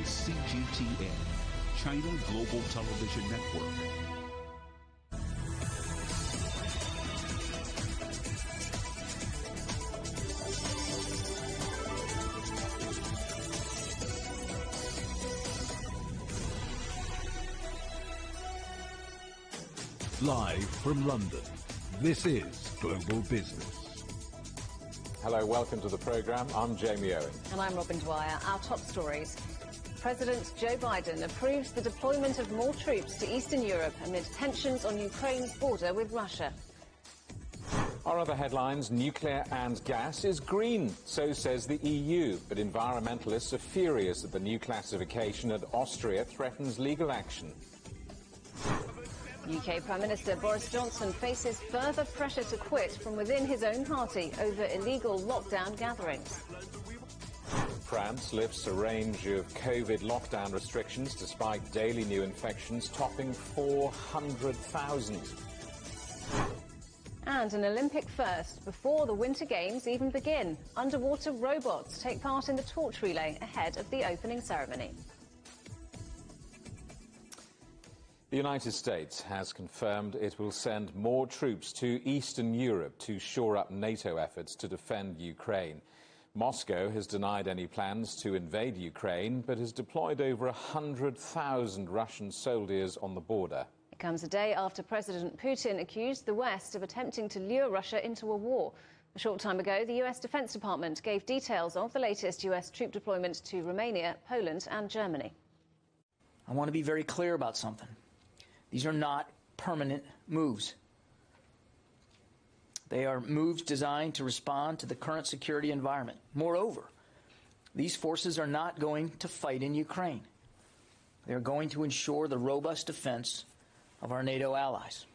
CGTN, China Global Television Network. Live from London, this is Global Business. Hello, welcome to the programme. I'm Jamie Owen. And I'm Robin Dwyer. Our top stories. President Joe Biden approves the deployment of more troops to Eastern Europe amid tensions on Ukraine's border with Russia. Our other headlines: nuclear and gas is green, so says the EU. But environmentalists are furious that the new classification at Austria threatens legal action. UK Prime Minister Boris Johnson faces further pressure to quit from within his own party over illegal lockdown gatherings. France lifts a range of COVID lockdown restrictions despite daily new infections topping 400,000. And an Olympic first before the Winter Games even begin. Underwater robots take part in the torch relay ahead of the opening ceremony. The United States has confirmed it will send more troops to Eastern Europe to shore up NATO efforts to defend Ukraine. Moscow has denied any plans to invade Ukraine, but has deployed over 100,000 Russian soldiers on the border. It comes a day after President Putin accused the West of attempting to lure Russia into a war. A short time ago, the US Defense Department gave details of the latest US troop deployment to Romania, Poland and Germany. I want to be very clear about something. These are not permanent moves. They are moves designed to respond to the current security environment. Moreover, these forces are not going to fight in Ukraine. They are going to ensure the robust defense of our NATO allies.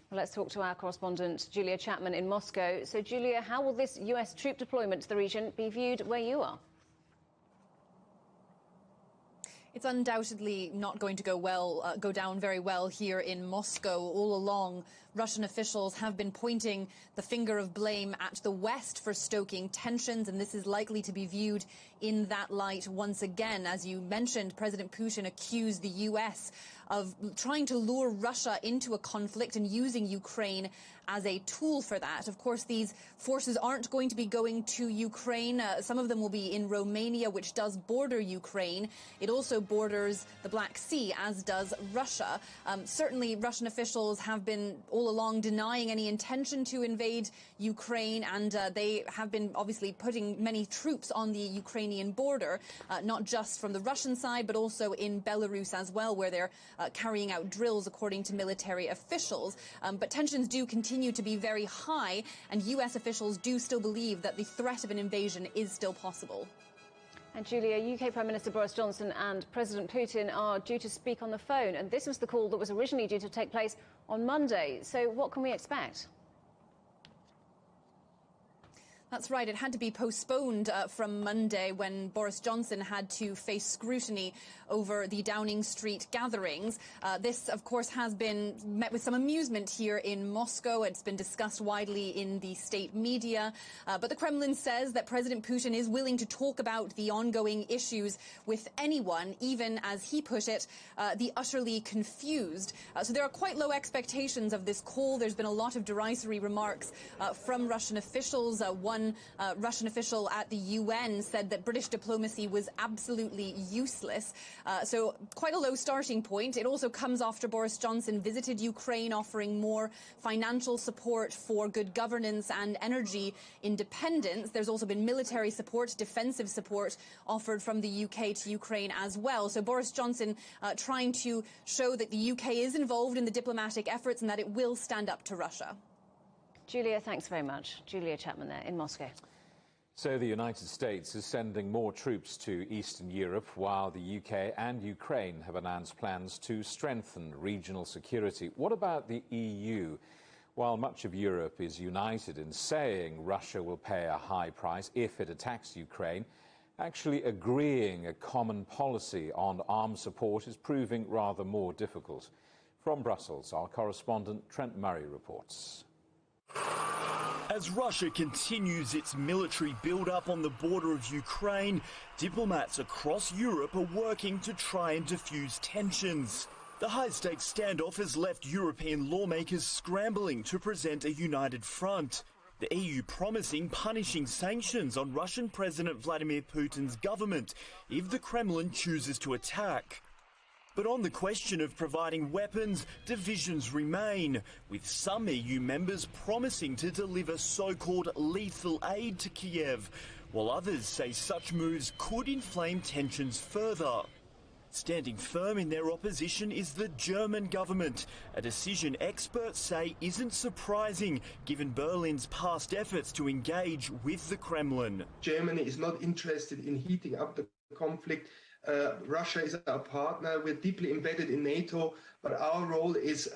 Well, let's talk to our correspondent, Julia Chapman in Moscow. So, Julia, how will this US troop deployment to the region be viewed where you are? It's undoubtedly not going to go down very well here in Moscow. All along, Russian officials have been pointing the finger of blame at the West for stoking tensions, and this is likely to be viewed in that light once again. As you mentioned, President Putin accused the US of trying to lure Russia into a conflict and using Ukraine as a tool for that. Of course, these forces aren't going to be going to Ukraine. Some of them will be in Romania, which does border Ukraine. It also borders the Black Sea, as does Russia. Certainly, Russian officials have been all along denying any intention to invade Ukraine, and they have been obviously putting many troops on the Ukrainian border, not just from the Russian side, but also in Belarus as well, where they're carrying out drills, according to military officials. But tensions do continue to be very high, and US officials do still believe that the threat of an invasion is still possible. And Julia, UK Prime Minister Boris Johnson and President Putin are due to speak on the phone, and this was the call that was originally due to take place on Monday. So what can we expect? That's right. It had to be postponed from Monday when Boris Johnson had to face scrutiny over the Downing Street gatherings. This, of course, has been met with some amusement here in Moscow. It's been discussed widely in the state media. But the Kremlin says that President Putin is willing to talk about the ongoing issues with anyone, even, as he put it, the utterly confused. So there are quite low expectations of this call. There's been a lot of derisory remarks from Russian officials. One Russian official at the UN said that British diplomacy was absolutely useless. So quite a low starting point. It also comes after Boris Johnson visited Ukraine, offering more financial support for good governance and energy independence. There's also been military support, defensive support offered from the UK to Ukraine as well. So Boris Johnson trying to show that the UK is involved in the diplomatic efforts and that it will stand up to Russia. Julia, thanks very much. Julia Chapman there in Moscow. So the United States is sending more troops to Eastern Europe, while the UK and Ukraine have announced plans to strengthen regional security. What about the EU? While much of Europe is united in saying Russia will pay a high price if it attacks Ukraine, actually agreeing a common policy on arms support is proving rather more difficult. From Brussels, our correspondent Trent Murray reports. As Russia continues its military build-up on the border of Ukraine, diplomats across Europe are working to try and diffuse tensions. The high-stakes standoff has left European lawmakers scrambling to present a united front. The EU promising punishing sanctions on Russian President Vladimir Putin's government if the Kremlin chooses to attack. But on the question of providing weapons, divisions remain, with some EU members promising to deliver so-called lethal aid to Kiev, while others say such moves could inflame tensions further. Standing firm in their opposition is the German government, a decision experts say isn't surprising given Berlin's past efforts to engage with the Kremlin. Germany is not interested in heating up the conflict. Russia is our partner. We're deeply embedded in NATO, but our role is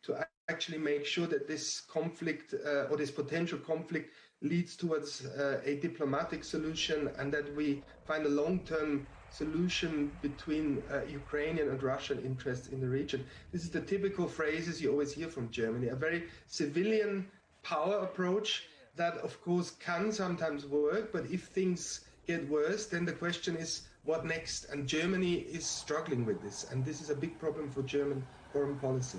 to actually make sure that this conflict or this potential conflict leads towards a diplomatic solution and that we find a long-term solution between Ukrainian and Russian interests in the region. This is the typical phrases you always hear from Germany, a very civilian power approach that of course can sometimes work, but if things get worse, then the question is what next? And Germany is struggling with this, and this is a big problem for German foreign policy.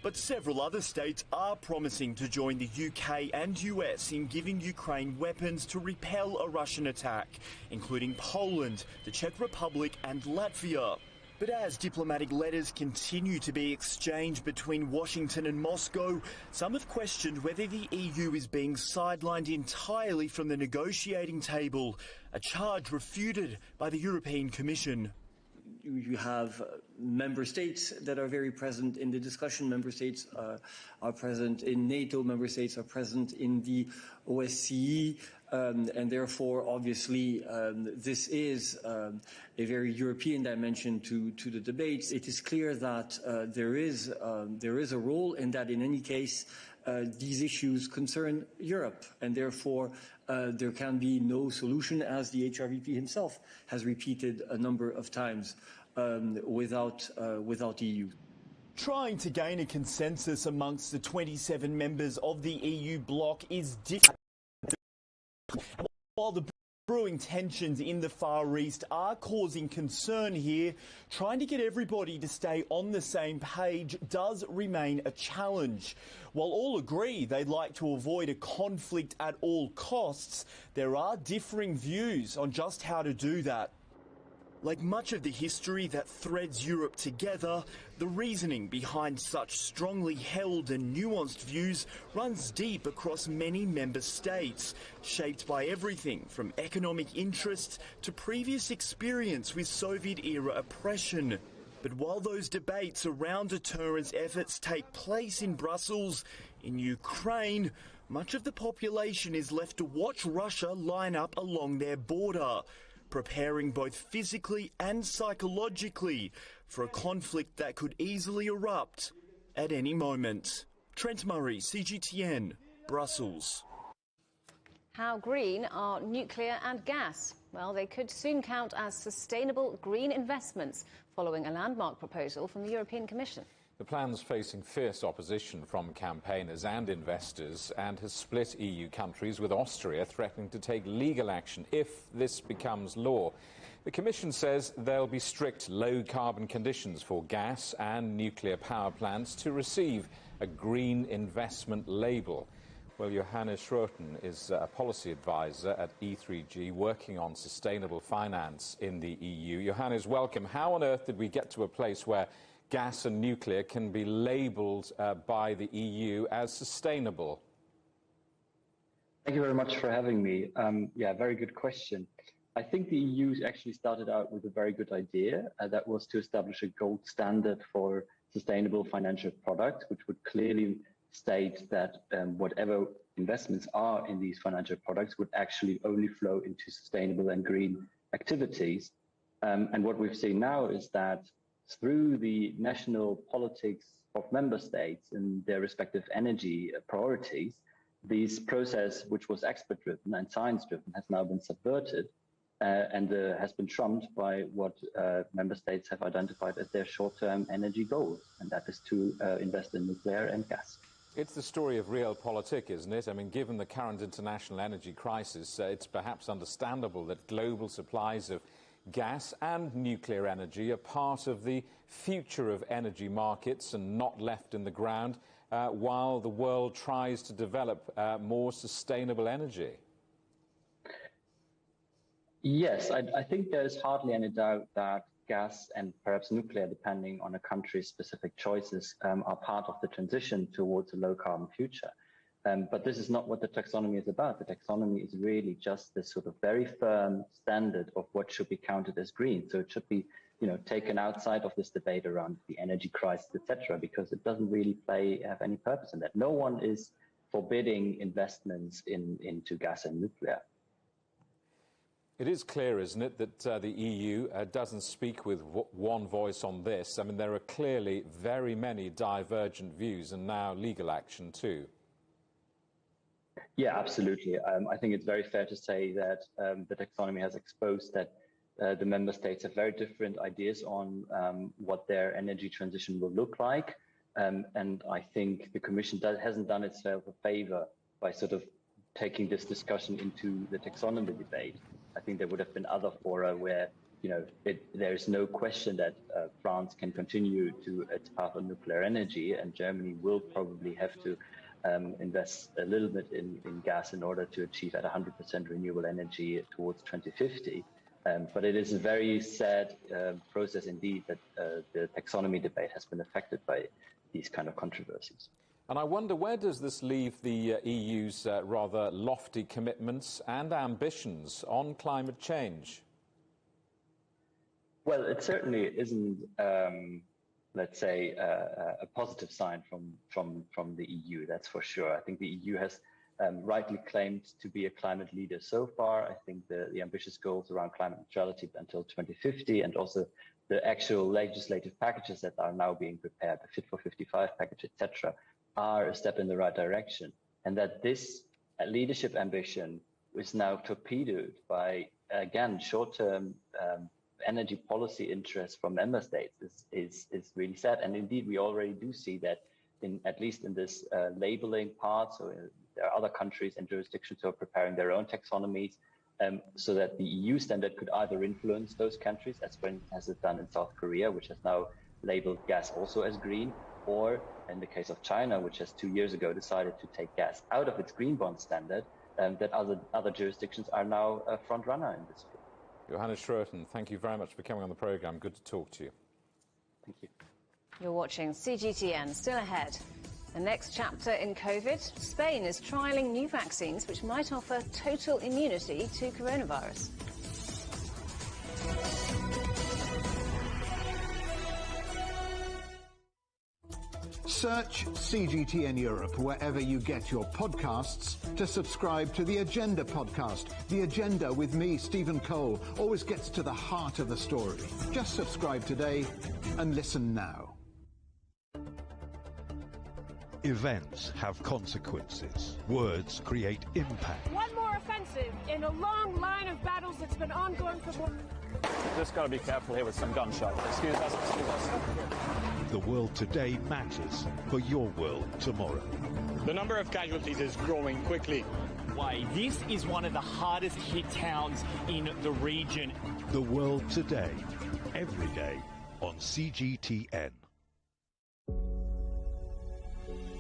But several other states are promising to join the UK and US in giving Ukraine weapons to repel a Russian attack, including Poland, the Czech Republic and Latvia. But as diplomatic letters continue to be exchanged between Washington and Moscow, some have questioned whether the EU is being sidelined entirely from the negotiating table, a charge refuted by the European Commission. You have member states that are very present in the discussion. Member states are present in NATO. Member states are present in the OSCE. And therefore, obviously, this is a very European dimension to the debates. It is clear that there is a role in that. In any case, these issues concern Europe, and therefore there can be no solution, as the HRVP himself has repeated a number of times, without the EU. Trying to gain a consensus amongst the 27 members of the EU bloc is difficult. While the brewing tensions in the Far East are causing concern here, trying to get everybody to stay on the same page does remain a challenge. While all agree they'd like to avoid a conflict at all costs, there are differing views on just how to do that. Like much of the history that threads Europe together, the reasoning behind such strongly held and nuanced views runs deep across many member states, shaped by everything from economic interests to previous experience with Soviet-era oppression. But while those debates around deterrence efforts take place in Brussels, in Ukraine, much of the population is left to watch Russia line up along their border, preparing both physically and psychologically for a conflict that could easily erupt at any moment. Trent Murray, CGTN, Brussels. How green are nuclear and gas? Well, they could soon count as sustainable green investments following a landmark proposal from the European Commission. The plan's facing fierce opposition from campaigners and investors and has split EU countries, with Austria threatening to take legal action if this becomes law. The Commission says there'll be strict low-carbon conditions for gas and nuclear power plants to receive a green investment label. Well, Johannes Schroten is a policy advisor at E3G working on sustainable finance in the EU. Johannes, welcome. How on earth did we get to a place where gas and nuclear can be labelled by the EU as sustainable? Thank you very much for having me. Yeah, very good question. I think the EU actually started out with a very good idea. That was to establish a gold standard for sustainable financial products, which would clearly state that whatever investments are in these financial products would actually only flow into sustainable and green activities. And what we've seen now is that through the national politics of member states and their respective energy priorities, this process, which was expert-driven and science-driven, has now been subverted and has been trumped by what member states have identified as their short-term energy goals, and that is to invest in nuclear and gas. It's the story of realpolitik, isn't it? I mean, given the current international energy crisis, it's perhaps understandable that global supplies of gas and nuclear energy are part of the future of energy markets and not left in the ground while the world tries to develop more sustainable energy. Yes, I think there's hardly any doubt that gas and perhaps nuclear, depending on a country's specific choices, are part of the transition towards a low-carbon future. But this is not what the taxonomy is about. The taxonomy is really just this sort of very firm standard of what should be counted as green. So it should be, taken outside of this debate around the energy crisis, etc., because it doesn't really have any purpose in that. No one is forbidding investments into gas and nuclear. It is clear, isn't it, that the EU doesn't speak with one voice on this. I mean, there are clearly very many divergent views and now legal action too. Yeah, absolutely. I think it's very fair to say that the taxonomy has exposed that the member states have very different ideas on what their energy transition will look like. And I think the Commission hasn't done itself a favor by sort of taking this discussion into the taxonomy debate. I think there would have been other fora where, there is no question that France can continue to its path on nuclear energy, and Germany will probably have to invest a little bit in gas in order to achieve at 100% renewable energy towards 2050. But it is a very sad process indeed that the taxonomy debate has been affected by these kind of controversies. And I wonder, where does this leave the EU's rather lofty commitments and ambitions on climate change? Well, it certainly isn't, let's say, a positive sign from the EU, that's for sure. I think the EU has rightly claimed to be a climate leader so far. I think the ambitious goals around climate neutrality until 2050 and also the actual legislative packages that are now being prepared, the Fit for 55 package, etc., are a step in the right direction, and that this leadership ambition is now torpedoed by, again, short-term energy policy interests from member states is really sad. And indeed, we already do see that at least in this labeling part. So there are other countries and jurisdictions who are preparing their own taxonomies so that the EU standard could either influence those countries, as it done in South Korea, which has now labeled gas also as green, or in the case of China, which has 2 years ago decided to take gas out of its green bond standard, that other jurisdictions are now a front runner in this field. Johannes Schroeten, thank you very much for coming on the programme. Good to talk to you. Thank you. You're watching CGTN. Still ahead. The next chapter in COVID, Spain is trialling new vaccines which might offer total immunity to coronavirus. Search CGTN Europe wherever you get your podcasts to subscribe to The Agenda podcast. The Agenda with me, Stephen Cole, always gets to the heart of the story. Just subscribe today and listen now. Events have consequences. Words create impact. One more offensive in a long line of battles that's been ongoing for more... Just got to be careful here with some gunshots. Excuse us. The world today matters for your world tomorrow. The number of casualties is growing quickly. Why, this is one of the hardest hit towns in the region. The world today, every day on CGTN.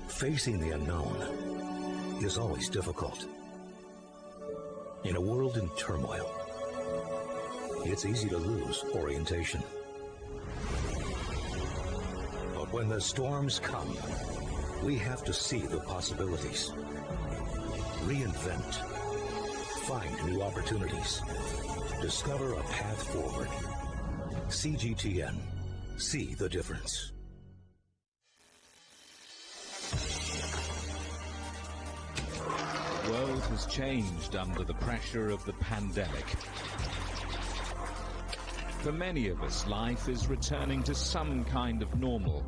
Facing the unknown is always difficult. In a world in turmoil, it's easy to lose orientation. But when the storms come, we have to see the possibilities. Reinvent. Find new opportunities. Discover a path forward. CGTN. See the difference. The world has changed under the pressure of the pandemic. For many of us, life is returning to some kind of normal.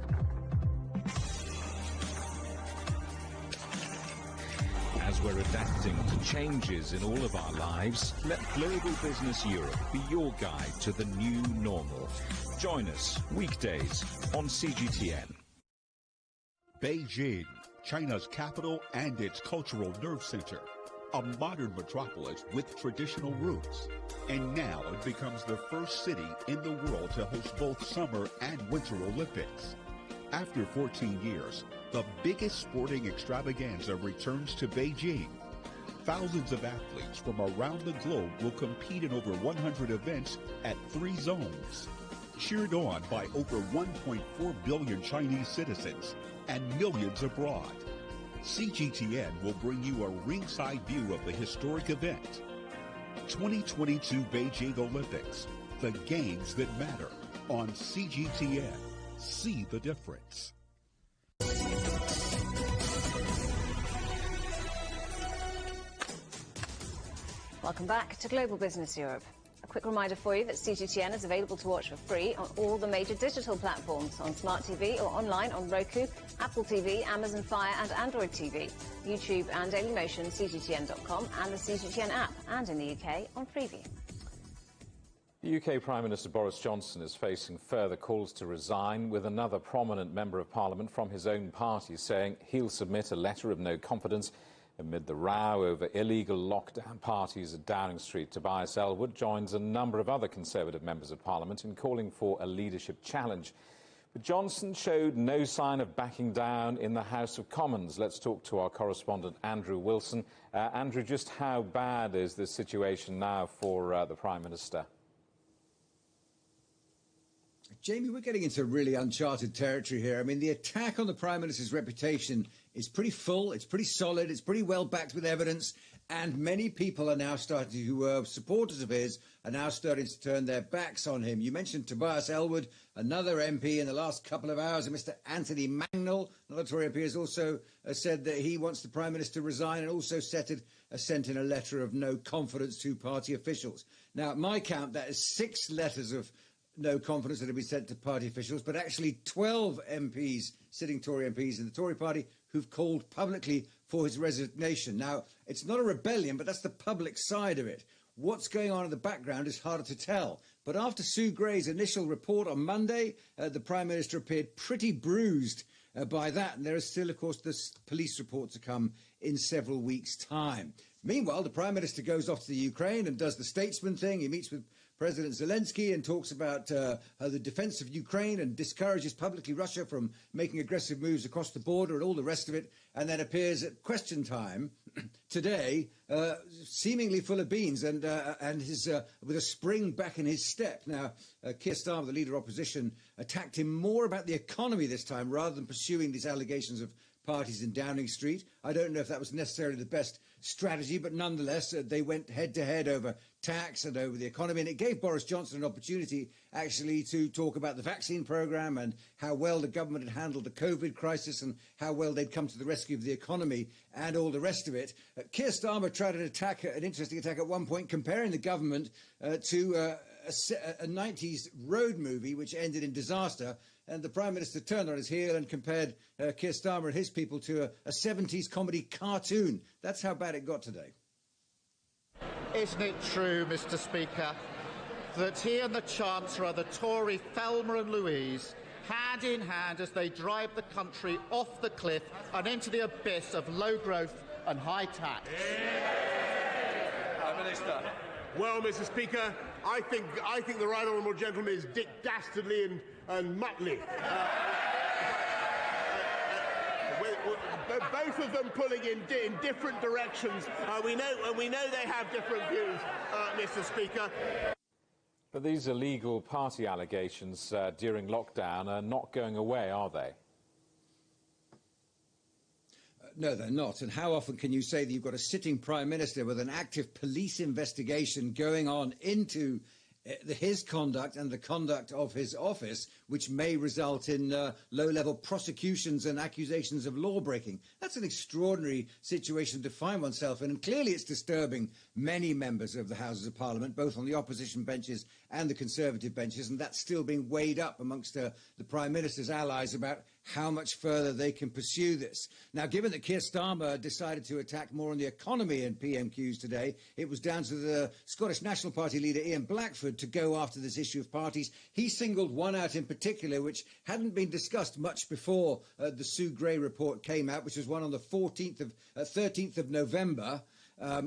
As we're adapting to changes in all of our lives, let Global Business Europe be your guide to the new normal. Join us weekdays on CGTN. Beijing, China's capital and its cultural nerve center, a modern metropolis with traditional roots. And now it becomes the first city in the world to host both Summer and Winter Olympics. After 14 years, the biggest sporting extravaganza returns to Beijing. Thousands of athletes from around the globe will compete in over 100 events at 3 zones. Cheered on by over 1.4 billion Chinese citizens and millions abroad. CGTN will bring you a ringside view of the historic event. 2022 Beijing Olympics, the games that matter, on CGTN. See the difference. Welcome back to Global Business Europe. A quick reminder for you that CGTN is available to watch for free on all the major digital platforms, on Smart TV or online on Roku, Apple TV, Amazon Fire and Android TV, YouTube and Dailymotion, CGTN.com and the CGTN app, and in the UK on Freeview. The UK Prime Minister Boris Johnson is facing further calls to resign, with another prominent member of Parliament from his own party saying he'll submit a letter of no confidence amid the row over illegal lockdown parties at Downing Street. Tobias Ellwood joins a number of other Conservative members of Parliament in calling for a leadership challenge. But Johnson showed no sign of backing down in the House of Commons. Let's talk to our correspondent Andrew Wilson. Andrew, just how bad is this situation now for the Prime Minister? Jamie, we're getting into really uncharted territory here. I mean, the attack on the Prime Minister's reputation is pretty full, it's pretty solid, it's pretty well backed with evidence, and many people are now starting to, who are supporters of his, are now starting to turn their backs on him. You mentioned Tobias Ellwood, another MP in the last couple of hours, and Mr. Anthony Mangnall, another Tory MP, has also said that he wants the Prime Minister to resign, and also sent in a letter of no confidence to party officials. Now, at my count, that is 6 letters of no confidence that have been sent to party officials, but actually 12 MPs, sitting Tory MPs in the Tory party, who've called publicly for his resignation. Now, it's not a rebellion, but that's the public side of it. What's going on in the background is harder to tell. But after Sue Gray's initial report on Monday, the Prime Minister appeared pretty bruised by that. And there is still, of course, the police report to come in several weeks' time. Meanwhile, the Prime Minister goes off to the Ukraine and does the statesman thing. He meets with President Zelensky and talks about the defence of Ukraine and discourages publicly Russia from making aggressive moves across the border and all the rest of it, and then appears at question time today seemingly full of beans and his, with a spring back in his step. Now, Keir Starmer, the leader of opposition, attacked him more about the economy this time rather than pursuing these allegations of parties in Downing Street. I don't know if that was necessarily the best strategy, but nonetheless, they went head-to-head over tax and over the economy, and it gave Boris Johnson an opportunity, actually, to talk about the vaccine programme and how well the government had handled the COVID crisis and how well they'd come to the rescue of the economy and all the rest of it. Keir Starmer tried an interesting attack at one point, comparing the government to a 90s road movie which ended in disaster. And the Prime Minister turned on his heel and compared Keir Starmer and his people to a 70s comedy cartoon. That's how bad it got today. Isn't it true, Mr. Speaker, that he and the Chancellor, the Tory Thelma and Louise, hand in hand as they drive the country off the cliff and into the abyss of low growth and high tax? Prime Minister. Well, Mr. Speaker, I think the right honourable gentleman is Dick Dastardly and Muttley. Both of them pulling in different directions. We know they have different views, Mr. Speaker. But these illegal party allegations during lockdown are not going away, are they? No, they're not. And how often can you say that you've got a sitting Prime Minister with an active police investigation going on into his conduct and the conduct of his office, which may result in low-level prosecutions and accusations of law-breaking? That's an extraordinary situation to find oneself in, and clearly it's disturbing many members of the Houses of Parliament, both on the opposition benches and the Conservative benches, and that's still being weighed up amongst the Prime Minister's allies about how much further they can pursue this. Now, given that Keir Starmer decided to attack more on the economy in PMQs today, it was down to the Scottish National Party leader Ian Blackford to go after this issue of parties. He singled one out in particular, which hadn't been discussed much before the Sue Gray report came out, which was one on the 13th of November,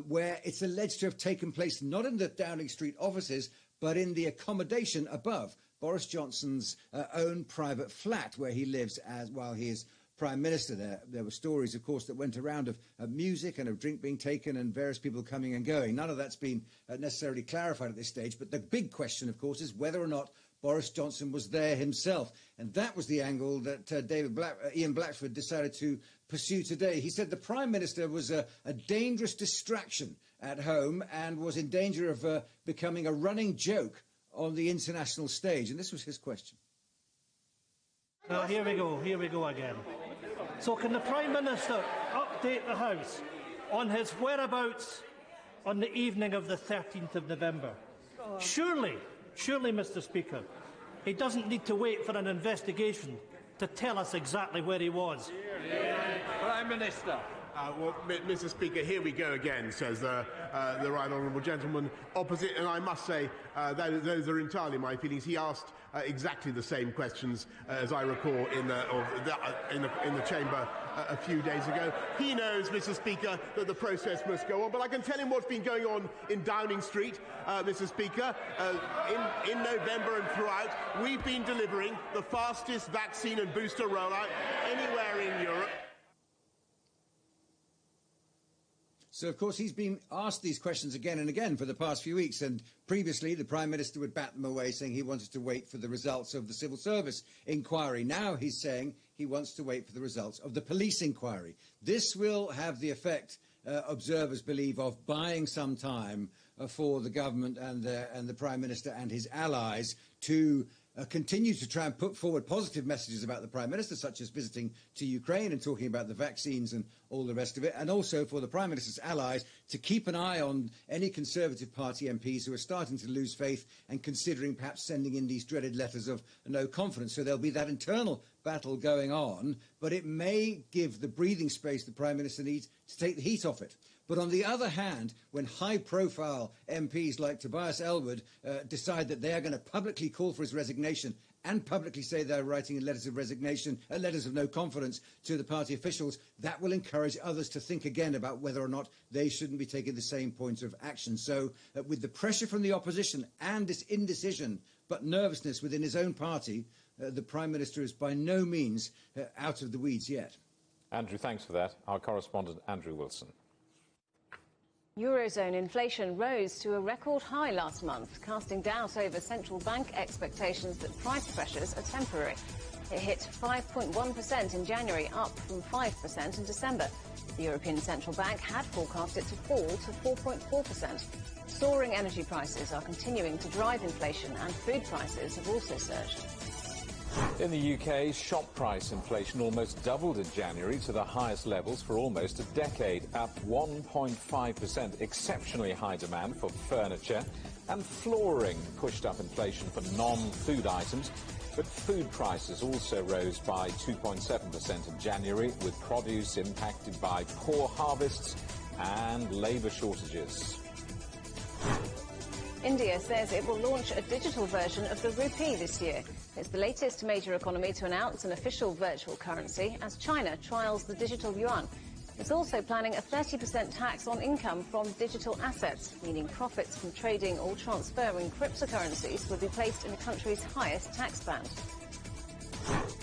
where it's alleged to have taken place not in the Downing Street offices, but in the accommodation above Boris Johnson's own private flat where he lives while he is Prime Minister. There were stories, of course, that went around of music and of drink being taken and various people coming and going. None of that's been necessarily clarified at this stage. But the big question, of course, is whether or not Boris Johnson was there himself. And that was the angle that Ian Blackford decided to pursue today. He said the Prime Minister was a dangerous distraction at home and was in danger of becoming a running joke on the international stage. And this was his question. Now, here we go again. So can the Prime Minister update the House on his whereabouts on the evening of the 13th of November? Surely, Mr. Speaker, he doesn't need to wait for an investigation to tell us exactly where he was. Prime Minister. Well, Mr. Speaker, here we go again, says the right honourable gentleman opposite, and I must say those are entirely my feelings. He asked exactly the same questions as I recall in the chamber a few days ago. He knows, Mr. Speaker, that the process must go on, but I can tell him what's been going on in Downing Street, Mr. Speaker. In November and throughout, we've been delivering the fastest vaccine and booster rollout anywhere in Europe. So, of course, he's been asked these questions again and again for the past few weeks, and previously the Prime Minister would bat them away, saying he wanted to wait for the results of the civil service inquiry. Now he's saying he wants to wait for the results of the police inquiry. This will have the effect, observers believe, of buying some time for the government and the Prime Minister and his allies to continue to try and put forward positive messages about the Prime Minister, such as visiting to Ukraine and talking about the vaccines and all the rest of it, and also for the Prime Minister's allies to keep an eye on any Conservative Party MPs who are starting to lose faith and considering perhaps sending in these dreaded letters of no confidence. So there'll be that internal battle going on, but it may give the breathing space the Prime Minister needs to take the heat off it. But on the other hand, when high-profile MPs like Tobias Ellwood decide that they are going to publicly call for his resignation and publicly say they're writing letters of resignation, letters of no confidence to the party officials, that will encourage others to think again about whether or not they shouldn't be taking the same points of action. So with the pressure from the opposition and this indecision but nervousness within his own party, the Prime Minister is by no means out of the weeds yet. Andrew, thanks for that. Our correspondent, Andrew Wilson. Eurozone inflation rose to a record high last month, casting doubt over central bank expectations that price pressures are temporary. It hit 5.1% in January, up from 5% in December. The European Central Bank had forecast it to fall to 4.4%. Soaring energy prices are continuing to drive inflation, and food prices have also surged. In the UK, shop price inflation almost doubled in January to the highest levels for almost a decade, up 1.5%. Exceptionally high demand for furniture and flooring pushed up inflation for non-food items. But food prices also rose by 2.7% in January, with produce impacted by poor harvests and labour shortages. India says it will launch a digital version of the rupee this year. It's the latest major economy to announce an official virtual currency as China trials the digital yuan. It's also planning a 30% tax on income from digital assets, meaning profits from trading or transferring cryptocurrencies will be placed in the country's highest tax band.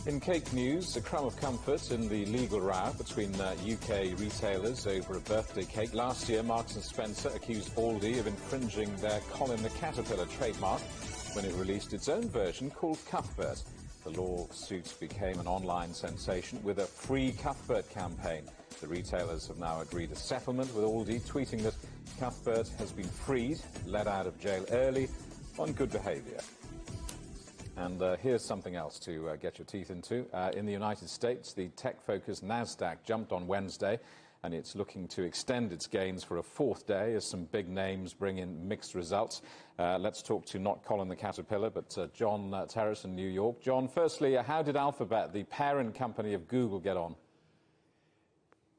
In cake news, a crumb of comfort in the legal row between UK retailers over a birthday cake. Last year, Marks & Spencer accused Aldi of infringing their Colin the Caterpillar trademark when it released its own version called Cuthbert. The lawsuit became an online sensation with a free Cuthbert campaign. The retailers have now agreed a settlement with Aldi, tweeting that Cuthbert has been freed, let out of jail early on good behaviour. And here's something else to get your teeth into. In the United States, the tech-focused NASDAQ jumped on Wednesday and it's looking to extend its gains for a fourth day as some big names bring in mixed results. Let's talk to not Colin the Caterpillar, but John Terrace in New York. John, firstly, how did Alphabet, the parent company of Google, get on?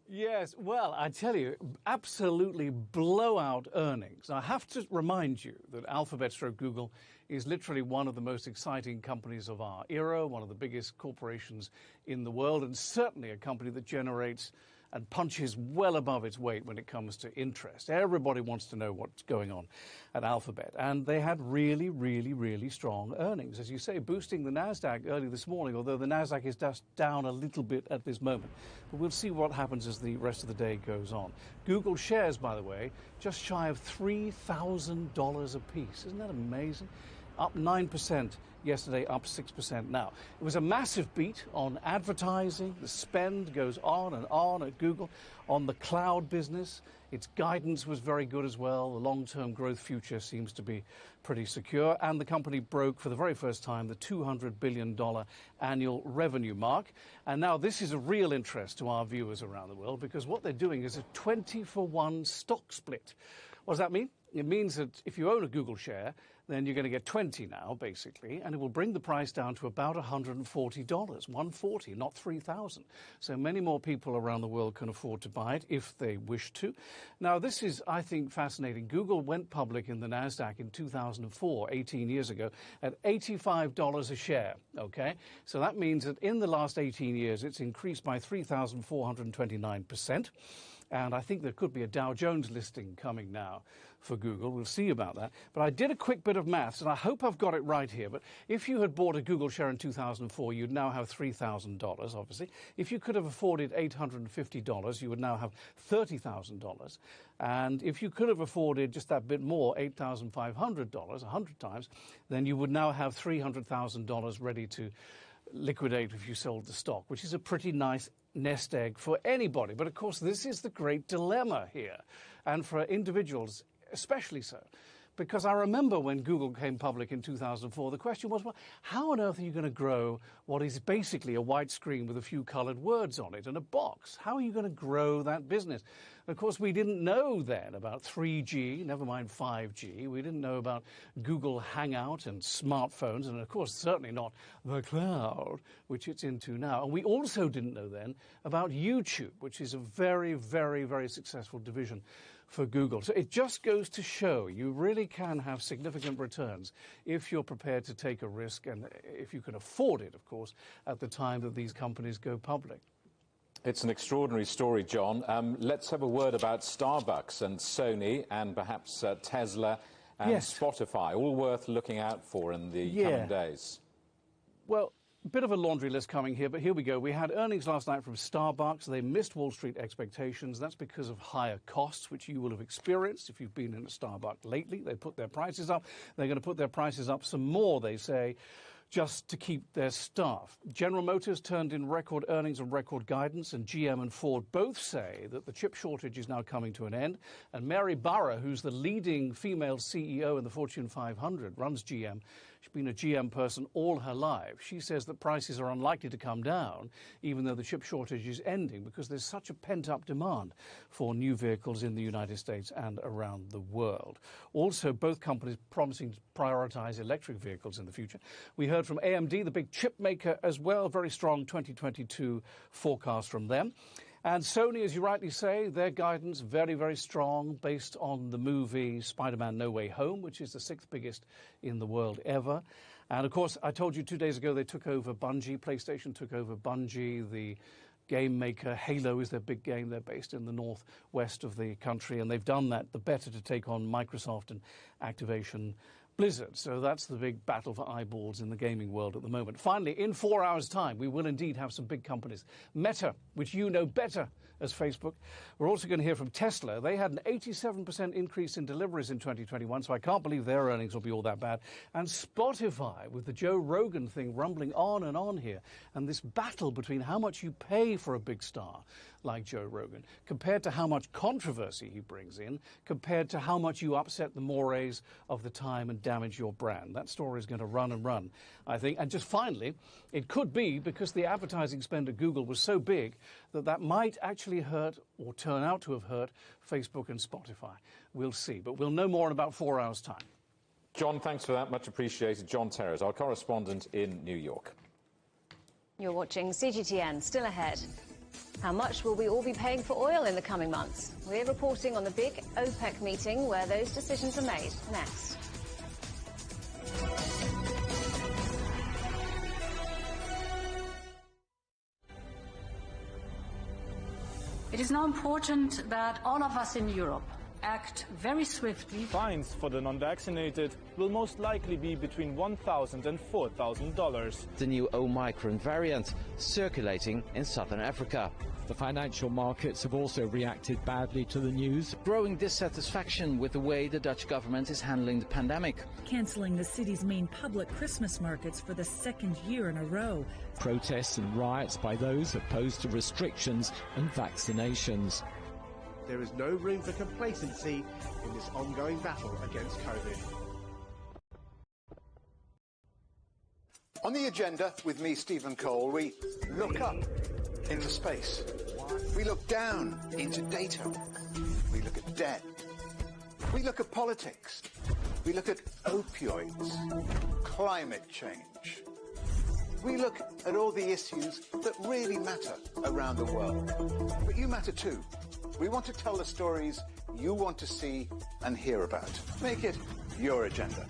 Yes, well, I tell you, absolutely blowout earnings. I have to remind you that Alphabet / Google is literally one of the most exciting companies of our era, one of the biggest corporations in the world, and certainly a company that generates and punches well above its weight when it comes to interest. Everybody wants to know what's going on at Alphabet. And they had really, really, really strong earnings, as you say, boosting the NASDAQ early this morning, although the NASDAQ is just down a little bit at this moment. But we'll see what happens as the rest of the day goes on. Google shares, by the way, just shy of $3,000 a piece. Isn't that amazing? Up 9% yesterday, up 6% now. It was a massive beat on advertising. The spend goes on and on at Google. On the cloud business, its guidance was very good as well. The long-term growth future seems to be pretty secure. And the company broke for the very first time the $200 billion annual revenue mark. And now this is of real interest to our viewers around the world, because what they're doing is a 20-for-1 stock split. What does that mean? It means that if you own a Google share, then you're going to get 20 now, basically, and it will bring the price down to about $140, $140, not $3,000. So many more people around the world can afford to buy it if they wish to. Now, this is, I think, fascinating. Google went public in the NASDAQ in 2004, 18 years ago, at $85 a share, okay? So that means that in the last 18 years, it's increased by 3,429%. And I think there could be a Dow Jones listing coming now for Google. We'll see about that. But I did a quick bit of maths, and I hope I've got it right here. But if you had bought a Google share in 2004, you'd now have $3,000, obviously. If you could have afforded $850, you would now have $30,000. And if you could have afforded just that bit more, $8,500, 100 times, then you would now have $300,000 ready to liquidate if you sold the stock, which is a pretty nice nest egg for anybody. But of course, this is the great dilemma here, and for individuals especially so, because I remember when Google came public in 2004, the question was, well, how on earth are you going to grow what is basically a white screen with a few colored words on it and a box? How are you going to grow that business? Of course, we didn't know then about 3G, never mind 5G. We didn't know about Google Hangout and smartphones, and of course, certainly not the cloud, which it's into now. And we also didn't know then about YouTube, which is a very, very, very successful division for Google. So it just goes to show you really can have significant returns if you're prepared to take a risk, and if you can afford it, of course, at the time that these companies go public. It's an extraordinary story, John. Let's have a word about Starbucks and Sony and perhaps Tesla and Spotify, all worth looking out for in the coming days. Well, a bit of a laundry list coming here, but here we go. We had earnings last night from Starbucks. They missed Wall Street expectations. That's because of higher costs, which you will have experienced if you've been in a Starbucks lately. They put their prices up. They're going to put their prices up some more, they say, just to keep their staff. General Motors turned in record earnings and record guidance, and GM and Ford both say that the chip shortage is now coming to an end. And Mary Barra, who's the leading female CEO in the Fortune 500, runs GM. She's been a GM person all her life. She says that prices are unlikely to come down, even though the chip shortage is ending, because there's such a pent-up demand for new vehicles in the United States and around the world. Also, both companies promising to prioritize electric vehicles in the future. We heard from AMD, the big chip maker, as well. Very strong 2022 forecast from them. And Sony, as you rightly say, their guidance very, very strong, based on the movie Spider-Man No Way Home, which is the 6th biggest in the world ever. And, of course, I told you 2 days ago they took over Bungie. PlayStation took over Bungie, the game maker. Halo is their big game. They're based in the northwest of the country, and they've done that the better to take on Microsoft and Activision Blizzard. So that's the big battle for eyeballs in the gaming world at the moment. Finally, in 4 hours' time, we will indeed have some big companies. Meta, which you know better as Facebook. We're also going to hear from Tesla. They had an 87% increase in deliveries in 2021, so I can't believe their earnings will be all that bad. And Spotify, with the Joe Rogan thing rumbling on and on here, and this battle between how much you pay for a big star. like Joe Rogan, compared to how much controversy he brings in, compared to how much you upset the mores of the time and damage your brand. That story is going to run and run, I think. And just finally, it could be because the advertising spend at Google was so big that might actually hurt or turn out to have hurt Facebook and Spotify. We'll see. But we'll know more in about 4 hours' time. John, thanks for that. Much appreciated. John Terrors, our correspondent in New York. You're watching CGTN. Still ahead. How much will we all be paying for oil in the coming months? We're reporting on the big OPEC meeting where those decisions are made. Next. It is now important that all of us in Europe act very swiftly. Fines for the non-vaccinated will most likely be between $1,000 and $4,000. The new Omicron variant circulating in southern Africa. The financial markets have also reacted badly to the news. Growing dissatisfaction with the way the Dutch government is handling the pandemic. Cancelling the city's main public Christmas markets for the second year in a row. Protests and riots by those opposed to restrictions and vaccinations. There is no room for complacency in this ongoing battle against COVID. On the agenda with me, Stephen Cole, we look up into space. We look down into data. We look at debt. We look at politics. We look at opioids, climate change. We look at all the issues that really matter around the world. But you matter too. We want to tell the stories you want to see and hear about. Make it your agenda.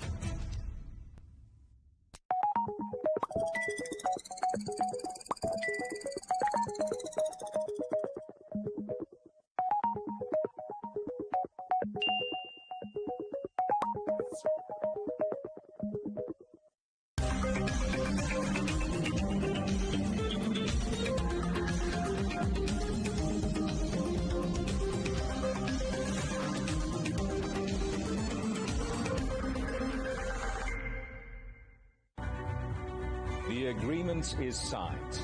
The agreement is signed.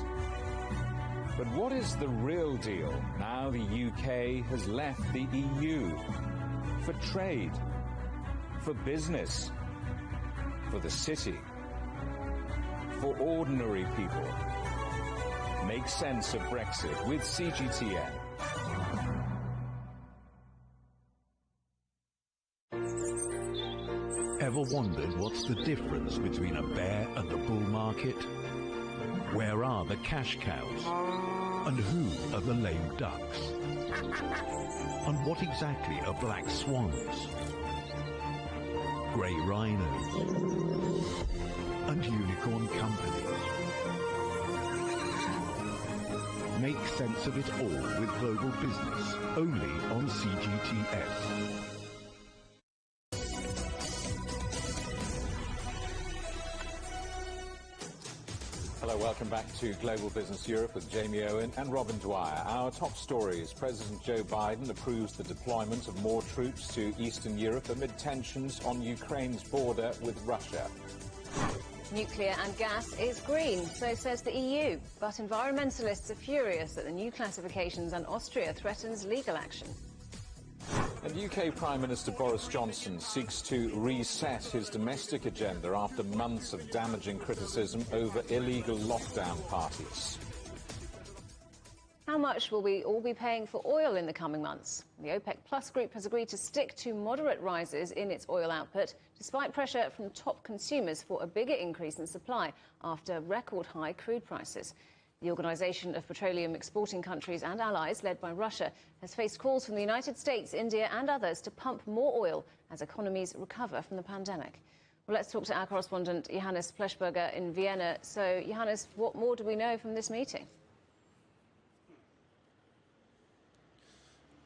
But what is the real deal now the UK has left the EU? For trade, for business, for the city, for ordinary people. Make sense of Brexit with CGTN. Ever wondered what's the difference between a bear and a bull market? Where are the cash cows? And who are the lame ducks? And what exactly are black swans? Grey rhinos? And unicorn companies? Make sense of it all with Global Business, only on CGTN. Hello, welcome back to Global Business Europe with Jamie Owen and Robin Dwyer. Our top stories: President Joe Biden approves the deployment of more troops to Eastern Europe amid tensions on Ukraine's border with Russia. Nuclear and gas is green, so says the EU. But environmentalists are furious at the new classifications, and Austria threatens legal action. And UK Prime Minister Boris Johnson seeks to reset his domestic agenda after months of damaging criticism over illegal lockdown parties. How much will we all be paying for oil in the coming months? The OPEC Plus group has agreed to stick to moderate rises in its oil output, despite pressure from top consumers for a bigger increase in supply after record-high crude prices. The Organisation of Petroleum Exporting Countries and Allies, led by Russia, has faced calls from the United States, India and others to pump more oil as economies recover from the pandemic. Well, let's talk to our correspondent Johannes Pleshberger in Vienna. So, Johannes, what more do we know from this meeting?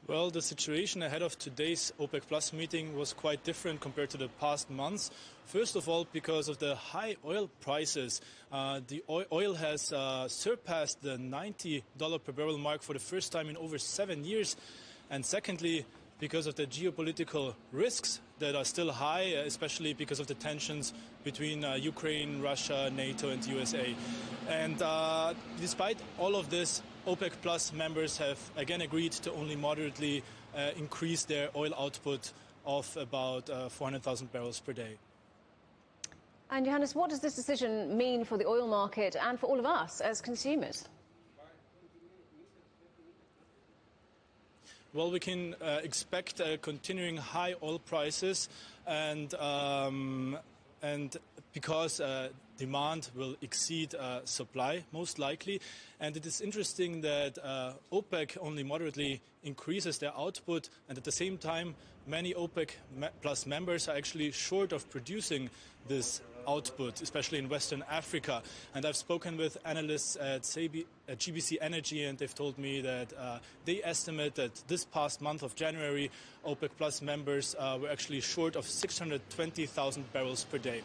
Well, the situation ahead of today's OPEC Plus meeting was quite different compared to the past months. First of all, because of the high oil prices, the oil has surpassed the $90 per barrel mark for the first time in over 7 years. And secondly, because of the geopolitical risks that are still high, especially because of the tensions between Ukraine, Russia, NATO and USA. And despite all of this, OPEC Plus members have again agreed to only moderately increase their oil output of about 400,000 barrels per day. And Johannes, what does this decision mean for the oil market and for all of us as consumers? Well, we can expect continuing high oil prices, and because demand will exceed supply, most likely. And it is interesting that OPEC only moderately increases their output, and at the same time, many OPEC Plus members are actually short of producing this output, especially in Western Africa. And I've spoken with analysts at GBC Energy, and they've told me that they estimate that this past month of January, OPEC Plus members were actually short of 620,000 barrels per day.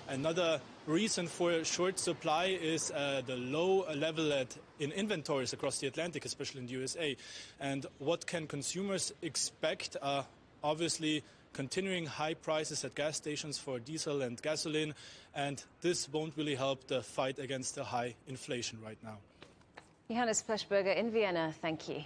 Another reason for short supply is the low level in inventories across the Atlantic, especially in the USA. And what can consumers expect? Obviously, continuing high prices at gas stations for diesel and gasoline, and this won't really help the fight against the high inflation right now. Johannes Pleshberger in Vienna, thank you.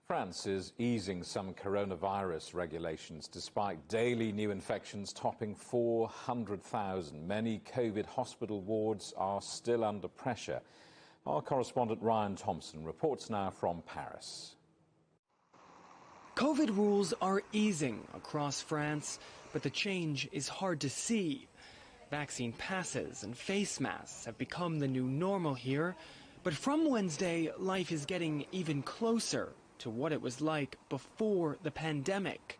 France is easing some coronavirus regulations despite daily new infections topping 400,000. Many COVID hospital wards are still under pressure. Our correspondent Ryan Thompson reports now from Paris. COVID rules are easing across France, but the change is hard to see. Vaccine passes and face masks have become the new normal here, but from Wednesday, life is getting even closer to what it was like before the pandemic.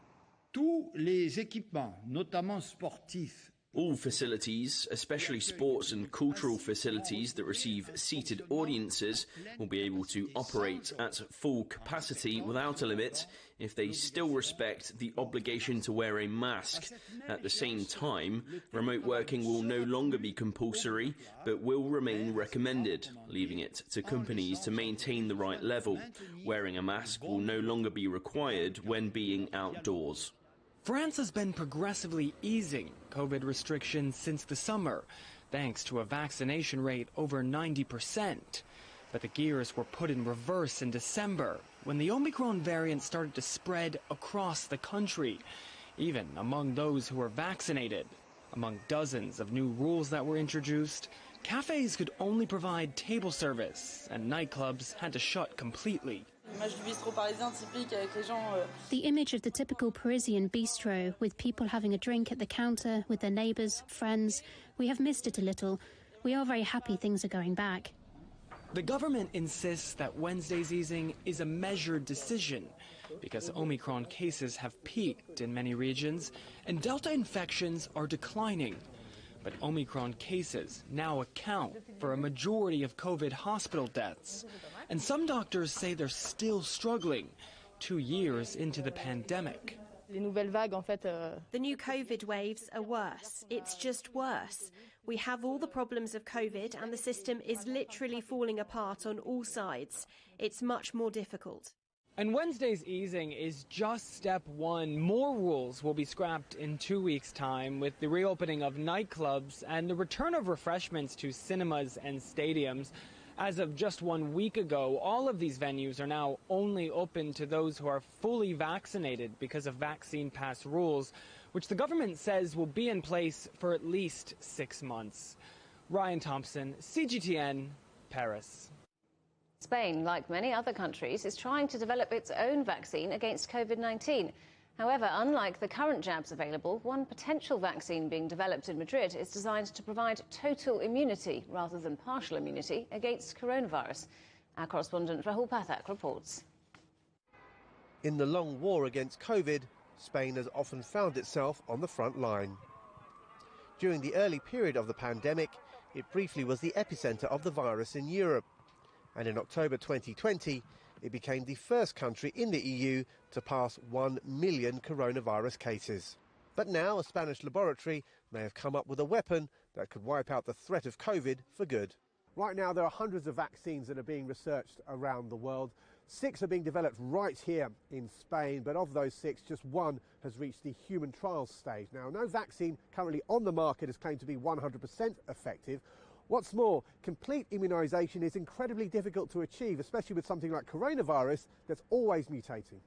Tous les équipements, notamment sportifs. All facilities, especially sports and cultural facilities that receive seated audiences, will be able to operate at full capacity without a limit if they still respect the obligation to wear a mask. At the same time, remote working will no longer be compulsory, but will remain recommended, leaving it to companies to maintain the right level. Wearing a mask will no longer be required when being outdoors. France has been progressively easing COVID restrictions since the summer, thanks to a vaccination rate over 90%. But the gears were put in reverse in December, when the Omicron variant started to spread across the country, even among those who were vaccinated. Among dozens of new rules that were introduced, cafes could only provide table service, and nightclubs had to shut completely. The image of the typical Parisian bistro, with people having a drink at the counter with their neighbours, friends, we have missed it a little. We are very happy things are going back. The government insists that Wednesday's easing is a measured decision because Omicron cases have peaked in many regions and Delta infections are declining. But Omicron cases now account for a majority of COVID hospital deaths. And some doctors say they're still struggling 2 years into the pandemic. The new COVID waves are worse. It's just worse. We have all the problems of COVID and the system is literally falling apart on all sides. It's much more difficult. And Wednesday's easing is just step one. More rules will be scrapped in 2 weeks' time with the reopening of nightclubs and the return of refreshments to cinemas and stadiums. As of just 1 week ago, all of these venues are now only open to those who are fully vaccinated because of vaccine pass rules, which the government says will be in place for at least 6 months. Ryan Thompson, CGTN, Paris. Spain, like many other countries, is trying to develop its own vaccine against COVID-19. However, unlike the current jabs available, one potential vaccine being developed in Madrid is designed to provide total immunity rather than partial immunity against coronavirus. Our correspondent Rahul Pathak reports. In the long war against COVID, Spain has often found itself on the front line. During the early period of the pandemic, it briefly was the epicenter of the virus in Europe. And in October 2020, it became the first country in the EU to pass 1 million coronavirus cases. But now a Spanish laboratory may have come up with a weapon that could wipe out the threat of COVID for good. Right now, there are hundreds of vaccines that are being researched around the world. 6 are being developed right here in Spain, but of those 6, just 1 has reached the human trials stage. Now, no vaccine currently on the market is claimed to be 100% effective. What's more, complete immunisation is incredibly difficult to achieve, especially with something like coronavirus that's always mutating.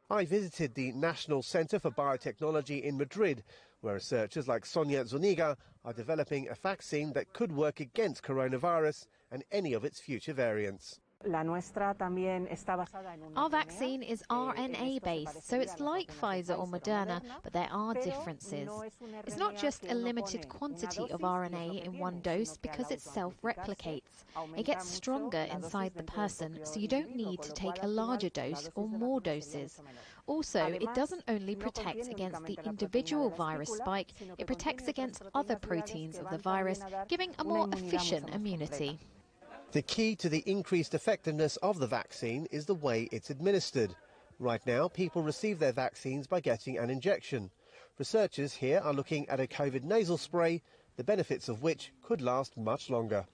I visited the National Centre for Biotechnology in Madrid, where researchers like Sonia Zuniga are developing a vaccine that could work against coronavirus and any of its future variants. Our vaccine is RNA-based, so it's like Pfizer or Moderna, but there are differences. It's not just a limited quantity of RNA in one dose because it self-replicates. It gets stronger inside the person, so you don't need to take a larger dose or more doses. Also, it doesn't only protect against the individual virus spike, it protects against other proteins of the virus, giving a more efficient immunity. The key to the increased effectiveness of the vaccine is the way it's administered. Right now, people receive their vaccines by getting an injection. Researchers here are looking at a COVID nasal spray, the benefits of which could last much longer.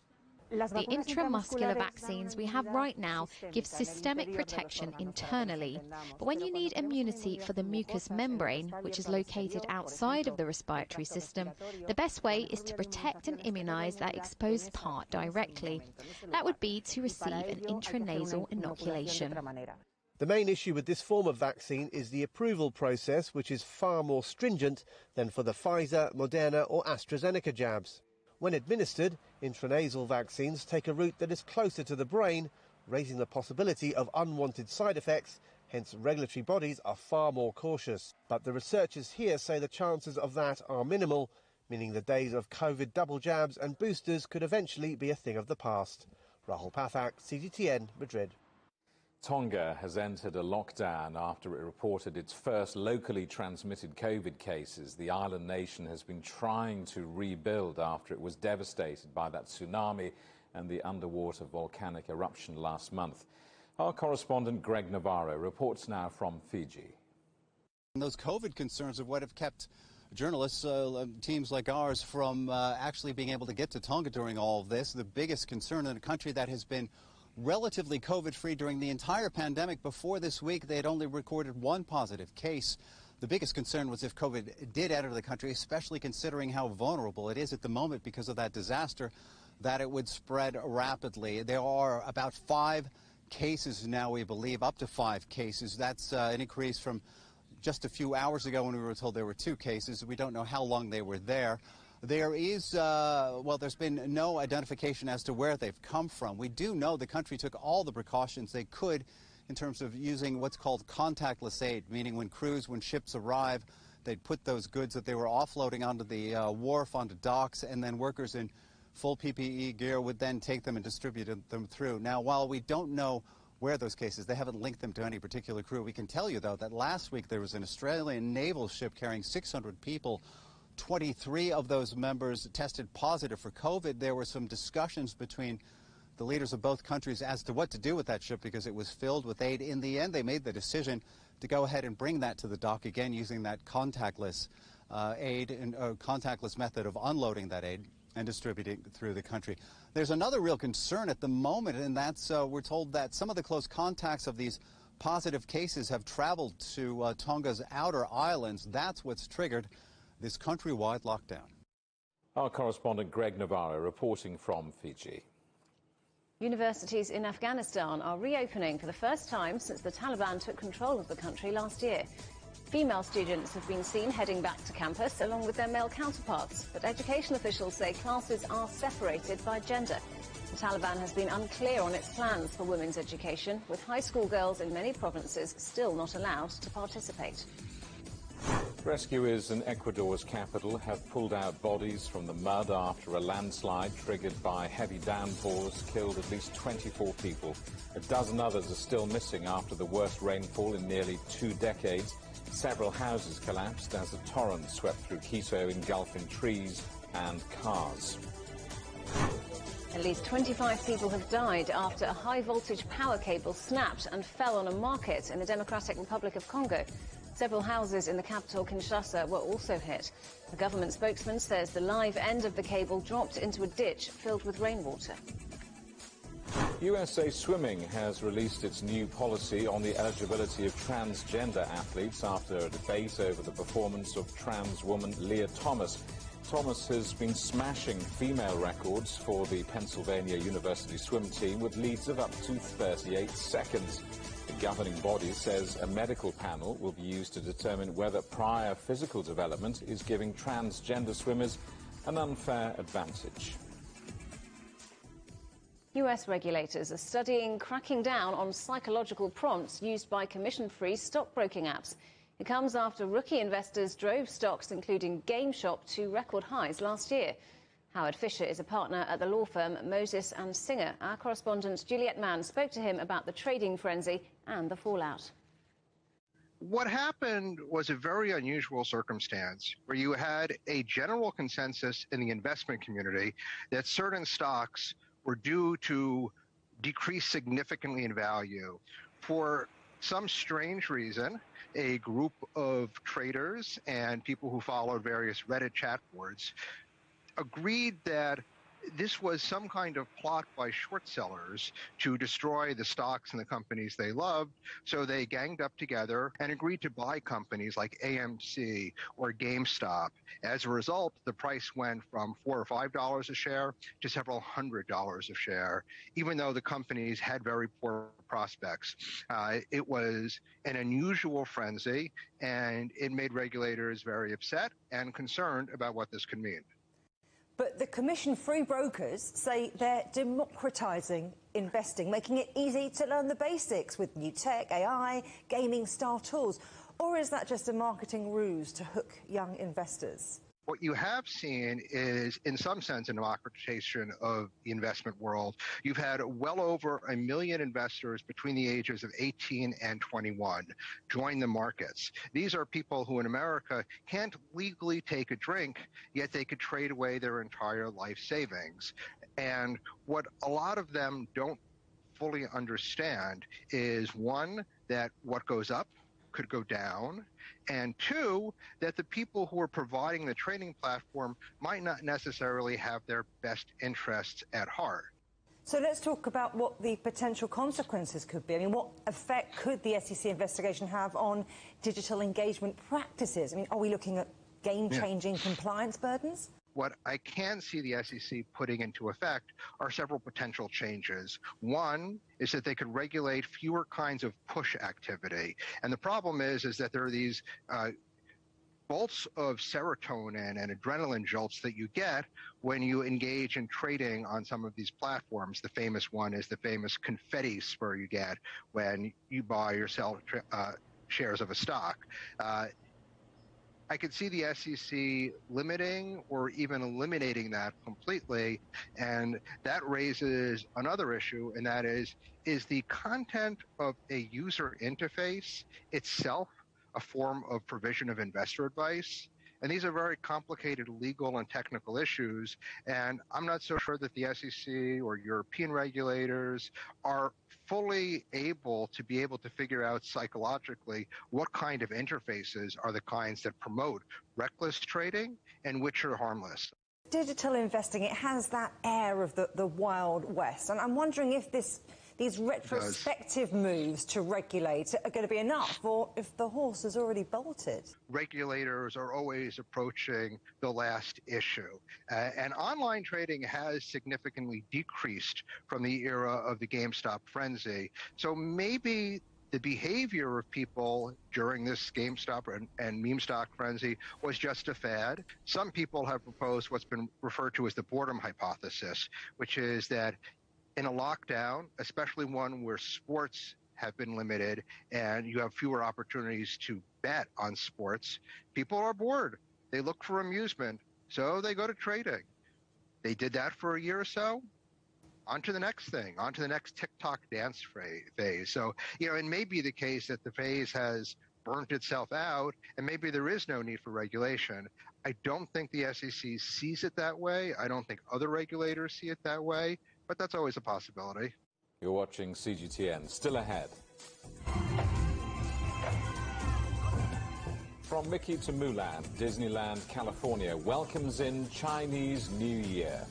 The intramuscular vaccines we have right now give systemic protection internally. But when you need immunity for the mucous membrane, which is located outside of the respiratory system, the best way is to protect and immunize that exposed part directly. That would be to receive an intranasal inoculation. The main issue with this form of vaccine is the approval process, which is far more stringent than for the Pfizer, Moderna or AstraZeneca jabs. When administered, intranasal vaccines take a route that is closer to the brain, raising the possibility of unwanted side effects, hence regulatory bodies are far more cautious. But the researchers here say the chances of that are minimal, meaning the days of COVID double jabs and boosters could eventually be a thing of the past. Rahul Pathak, CGTN, Madrid. Tonga has entered a lockdown after it reported its first locally transmitted COVID cases. The island nation has been trying to rebuild after it was devastated by that tsunami and the underwater volcanic eruption last month. Our correspondent Greg Navarro reports now from Fiji. And those COVID concerns are what have kept journalists, teams like ours, from actually being able to get to Tonga during all of this. The biggest concern in a country that has been relatively COVID-free during the entire pandemic. Before this week, they had only recorded 1 positive case. The biggest concern was if COVID did enter the country, especially considering how vulnerable it is at the moment because of that disaster, that it would spread rapidly. There are about 5 cases now, we believe, up to 5 cases. That's an increase from just a few hours ago when we were told there were 2 cases. We don't know how long they were there. There is, there's been no identification as to where they've come from. We do know the country took all the precautions they could in terms of using what's called contactless aid, meaning when ships arrive, they'd put those goods that they were offloading onto the wharf, onto docks, and then workers in full PPE gear would then take them and distribute them through. Now, while we don't know where those cases, they haven't linked them to any particular crew. We can tell you, though, that last week there was an Australian naval ship carrying 600 people. 23 of those members tested positive for COVID. There were some discussions between the leaders of both countries as to what to do with that ship because it was filled with aid. In the end, they made the decision to go ahead and bring that to the dock again using that contactless aid and contactless method of unloading that aid and distributing through the country. There's another real concern at the moment, and that's we're told that some of the close contacts of these positive cases have traveled to Tonga's outer islands. That's what's triggered this countrywide lockdown. Our correspondent Greg Navarro reporting from Fiji. Universities in Afghanistan are reopening for the first time since the Taliban took control of the country last year. Female students have been seen heading back to campus along with their male counterparts, but education officials say classes are separated by gender. The Taliban has been unclear on its plans for women's education, with high school girls in many provinces still not allowed to participate. Rescuers in Ecuador's capital have pulled out bodies from the mud after a landslide triggered by heavy downpours killed at least 24 people. A dozen others are still missing after the worst rainfall in nearly 2 decades. Several houses collapsed as a torrent swept through Quito, engulfing trees and cars. At least 25 people have died after a high-voltage power cable snapped and fell on a market in the Democratic Republic of Congo. Several houses in the capital, Kinshasa, were also hit. The government spokesman says the live end of the cable dropped into a ditch filled with rainwater. USA Swimming has released its new policy on the eligibility of transgender athletes after a debate over the performance of trans woman Leah Thomas. Thomas has been smashing female records for the Pennsylvania University swim team with leads of up to 38 seconds. The governing body says a medical panel will be used to determine whether prior physical development is giving transgender swimmers an unfair advantage. US regulators are studying cracking down on psychological prompts used by commission-free stockbroking apps. It comes after rookie investors drove stocks, including GameStop, to record highs last year. Howard Fisher is a partner at the law firm Moses & Singer. Our correspondent Juliette Mann spoke to him about the trading frenzy and the fallout. What happened was a very unusual circumstance where you had a general consensus in the investment community that certain stocks were due to decrease significantly in value. For some strange reason, a group of traders and people who followed various Reddit chat boards agreed that this was some kind of plot by short sellers to destroy the stocks and the companies they loved. So they ganged up together and agreed to buy companies like AMC or GameStop. As a result, the price went from $4 or $5 a share to several $100s a share, even though the companies had very poor prospects. It was an unusual frenzy, and it made regulators very upset and concerned about what this could mean. But the commission-free brokers say they're democratizing investing, making it easy to learn the basics with new tech, AI, gaming-style tools. Or is that just a marketing ruse to hook young investors? What you have seen is, in some sense, a democratization of the investment world. You've had well over 1 million investors between the ages of 18 and 21 join the markets. These are people who in America can't legally take a drink, yet they could trade away their entire life savings. And what a lot of them don't fully understand is, one, that what goes up could go down, and two, that the people who are providing the trading platform might not necessarily have their best interests at heart. So let's talk about what the potential consequences could be. I mean, what effect could the SEC investigation have on digital engagement practices? I mean, are we looking at game-changing compliance burdens? What I can see the SEC putting into effect are several potential changes. One is that they could regulate fewer kinds of push activity. And the problem is that there are these bolts of serotonin and adrenaline jolts that you get when you engage in trading on some of these platforms. The famous one is the famous confetti spur you get when you buy or sell shares of a stock. I could see the SEC limiting or even eliminating that completely, and that raises another issue, and that is the content of a user interface itself a form of provision of investor advice? And these are very complicated legal and technical issues, and I'm not so sure that the SEC or European regulators are fully able to figure out psychologically what kind of interfaces are the kinds that promote reckless trading and which are harmless. Digital investing, it has that air of the Wild West, and I'm wondering if these retrospective moves to regulate are going to be enough, or if the horse has already bolted. Regulators are always approaching the last issue. And online trading has significantly decreased from the era of the GameStop frenzy. So maybe the behavior of people during this GameStop and meme stock frenzy was just a fad. Some people have proposed what's been referred to as the boredom hypothesis, which is that in a lockdown, especially one where sports have been limited and you have fewer opportunities to bet on sports, people are bored. They look for amusement, so they go to trading. They did that for a year or so. On to the next thing, on to the next TikTok dance phase. So, it may be the case that the phase has burnt itself out, and maybe there is no need for regulation. I don't think the SEC sees it that way. I don't think other regulators see it that way, but that's always a possibility. You're watching CGTN. Still ahead. From Mickey to Mulan, Disneyland, California welcomes in Chinese New Year.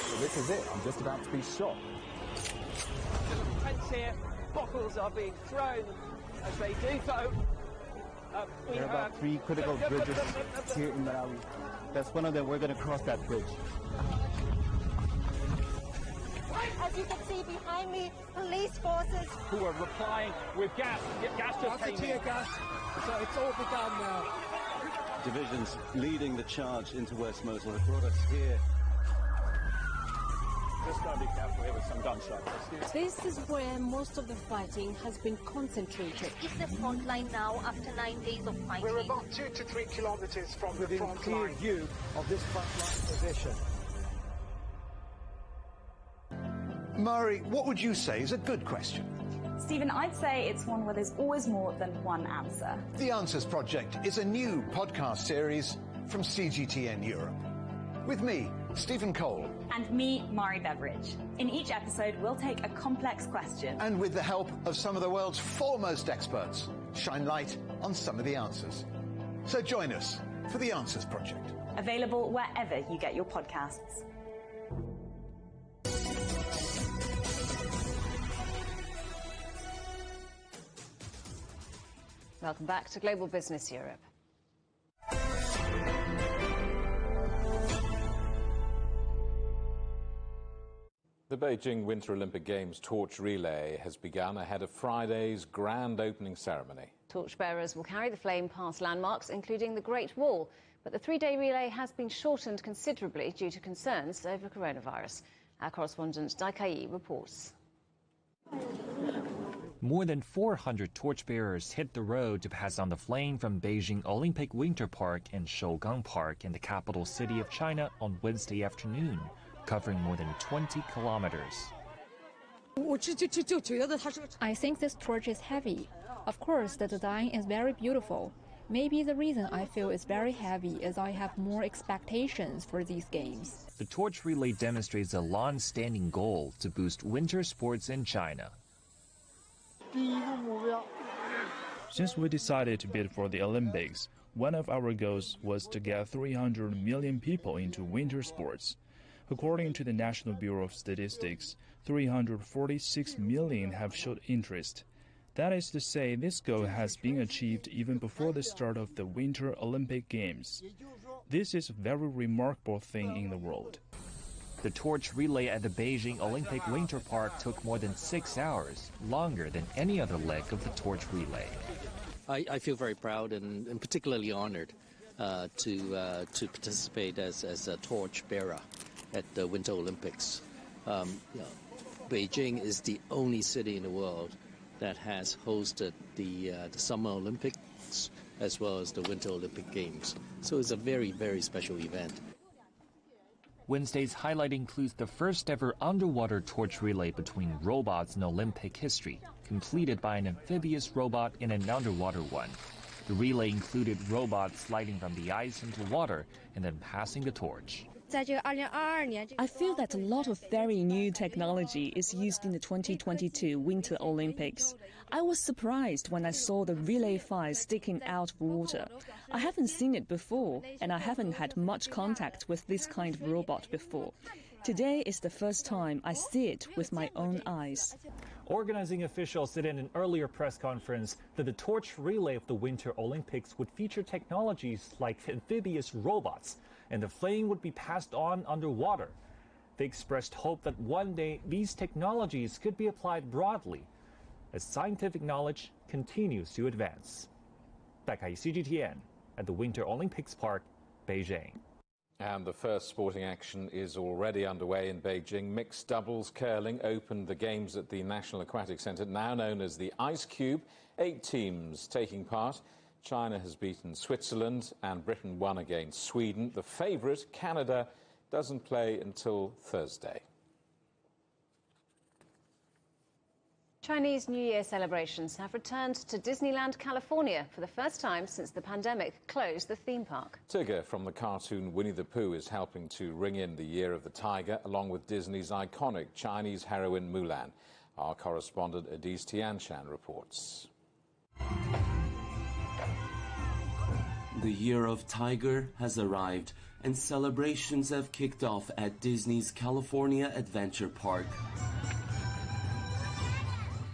So this is it. I'm just about to be shot. Friends here, bottles are being thrown as they do so. There are about 3 critical bridges here in Malawi. That's one of them. We're going to cross that bridge. As you can see behind me, police forces who are replying with gas. Gas just came in. Tear gas. So it's all begun now. Divisions leading the charge into West Mosul have brought us here. Just gotta be careful here with some gunshots. This is where most of the fighting has been concentrated. It's the front line now after 9 days of fighting. We're about 2 to 3 kilometers from within the front clear line. view of this front line position. Mari, what would you say is a good question? Stephen, I'd say it's one where there's always more than one answer. The Answers Project is a new podcast series from CGTN Europe. With me, Stephen Cole. And me, Mari Beveridge. In each episode, we'll take a complex question. And with the help of some of the world's foremost experts, shine light on some of the answers. So join us for The Answers Project. Available wherever you get your podcasts. Welcome back to Global Business Europe. The Beijing Winter Olympic Games torch relay has begun ahead of Friday's grand opening ceremony. Torchbearers will carry the flame past landmarks, including the Great Wall. But the 3-day relay has been shortened considerably due to concerns over coronavirus. Our correspondent Dai Kai reports. More than 400 torchbearers hit the road to pass on the flame from Beijing Olympic Winter Park and Shougang Park in the capital city of China on Wednesday afternoon, covering more than 20 kilometers. I think this torch is heavy. Of course, the design is very beautiful. Maybe the reason I feel it's very heavy is I have more expectations for these games. The torch relay demonstrates a long-standing goal to boost winter sports in China. Since we decided to bid for the Olympics, one of our goals was to get 300 million people into winter sports. According to the National Bureau of Statistics, 346 million have showed interest. That is to say, this goal has been achieved even before the start of the Winter Olympic Games. This is a very remarkable thing in the world. The torch relay at the Beijing Olympic Winter Park took more than 6 hours, longer than any other leg of the torch relay. I feel very proud and particularly honored to participate as a torch bearer at the Winter Olympics. Beijing is the only city in the world that has hosted the Summer Olympics as well as the Winter Olympic Games. So it's a very, very special event. Wednesday's highlight includes the first ever underwater torch relay between robots in Olympic history, completed by an amphibious robot and an underwater one. The relay included robots sliding from the ice into water and then passing the torch. I feel that a lot of very new technology is used in the 2022 Winter Olympics. I was surprised when I saw the relay fire sticking out of water. I haven't seen it before, and I haven't had much contact with this kind of robot before. Today is the first time I see it with my own eyes. Organizing officials said in an earlier press conference that the torch relay of the Winter Olympics would feature technologies like amphibious robots, and the flame would be passed on underwater. They expressed hope that one day these technologies could be applied broadly as scientific knowledge continues to advance. Dai Kai, CGTN, at the Winter Olympics Park, Beijing. And the first sporting action is already underway in Beijing. Mixed doubles curling opened the games at the National Aquatic Centre, now known as the Ice Cube. 8 teams taking part. China has beaten Switzerland and Britain won against Sweden. The favourite, Canada, doesn't play until Thursday. Chinese New Year celebrations have returned to Disneyland, California for the first time since the pandemic closed the theme park. Tigger from the cartoon Winnie the Pooh is helping to ring in the Year of the Tiger, along with Disney's iconic Chinese heroine Mulan. Our correspondent Adis Tianshan reports. The Year of Tiger has arrived, and celebrations have kicked off at Disney's California Adventure Park.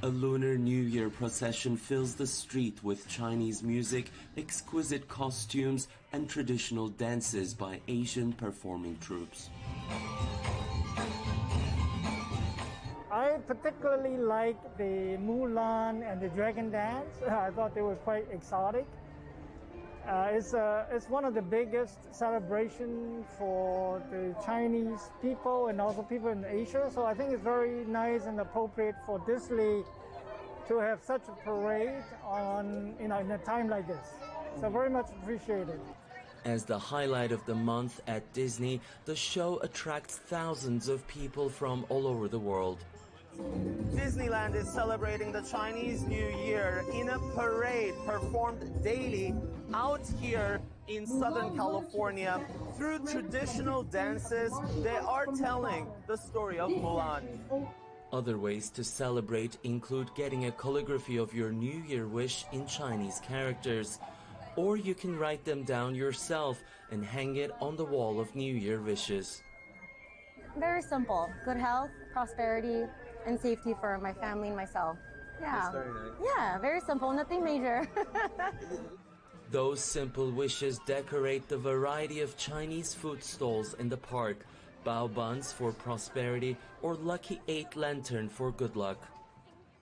A Lunar New Year procession fills the street with Chinese music, exquisite costumes, and traditional dances by Asian performing troops. I particularly like the Mulan and the Dragon Dance. I thought they were quite exotic. It's one of the biggest celebrations for the Chinese people and also people in Asia. So I think it's very nice and appropriate for Disney to have such a parade in a time like this. So very much appreciated. As the highlight of the month at Disney, the show attracts thousands of people from all over the world. Disneyland is celebrating the Chinese New Year in a parade performed daily out here in Southern California. Through traditional dances, they are telling the story of Mulan. Other ways to celebrate include getting a calligraphy of your New Year wish in Chinese characters, or you can write them down yourself and hang it on the wall of New Year wishes. Very simple. Good health, prosperity, and safety for my family and myself. Yeah. That's very nice. Yeah, very simple, nothing major. Those simple wishes decorate the variety of Chinese food stalls in the park. Bao buns for prosperity or lucky 8 lantern for good luck.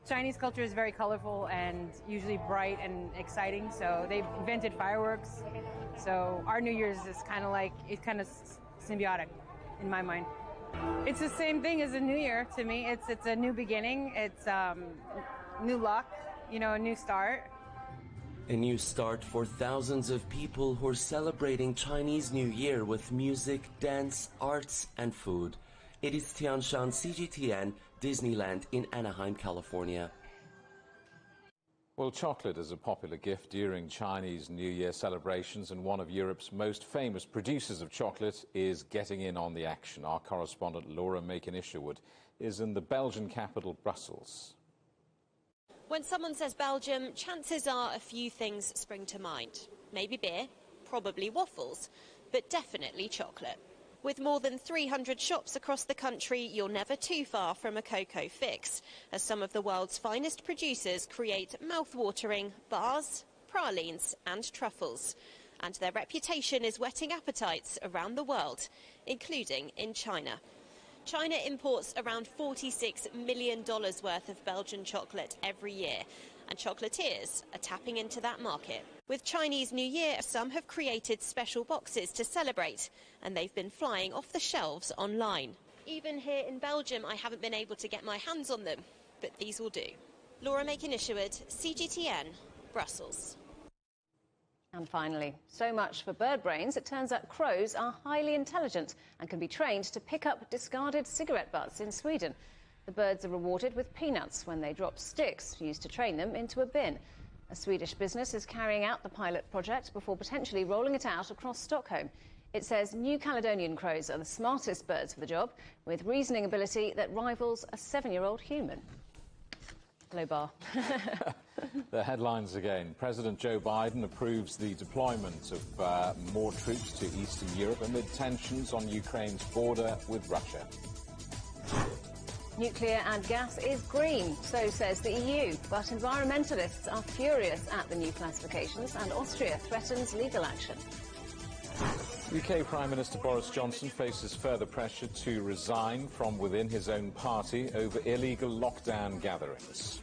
Chinese culture is very colorful and usually bright and exciting, so they've invented fireworks. So our New Year's is kind of symbiotic in my mind. It's the same thing as a New Year to me. It's a new beginning. It's new luck, a new start. A new start for thousands of people who are celebrating Chinese New Year with music, dance, arts, and food. It is Tianshan, CGTN, Disneyland in Anaheim, California. Well, chocolate is a popular gift during Chinese New Year celebrations, and one of Europe's most famous producers of chocolate is getting in on the action. Our correspondent Laura Macon-Isherwood is in the Belgian capital, Brussels. When someone says Belgium, chances are a few things spring to mind. Maybe beer, probably waffles, but definitely chocolate. With more than 300 shops across the country, you're never too far from a cocoa fix, as some of the world's finest producers create mouth-watering bars, pralines and truffles. And their reputation is whetting appetites around the world, including in China. China imports around $46 million worth of Belgian chocolate every year, and chocolatiers are tapping into that market. With Chinese New Year, some have created special boxes to celebrate, and they've been flying off the shelves online. Even here in Belgium, I haven't been able to get my hands on them, but these will do. Laura Macon-Isherwood, CGTN, Brussels. And finally, so much for bird brains. It turns out crows are highly intelligent and can be trained to pick up discarded cigarette butts in Sweden. The birds are rewarded with peanuts when they drop sticks used to train them into a bin. A Swedish business is carrying out the pilot project before potentially rolling it out across Stockholm. It says New Caledonian crows are the smartest birds for the job, with reasoning ability that rivals a 7-year-old human. Low bar. The headlines again. President Joe Biden approves the deployment of more troops to Eastern Europe amid tensions on Ukraine's border with Russia. Nuclear and gas is green, so says the EU. But environmentalists are furious at the new classifications, and Austria threatens legal action. UK Prime Minister Boris Johnson faces further pressure to resign from within his own party over illegal lockdown gatherings.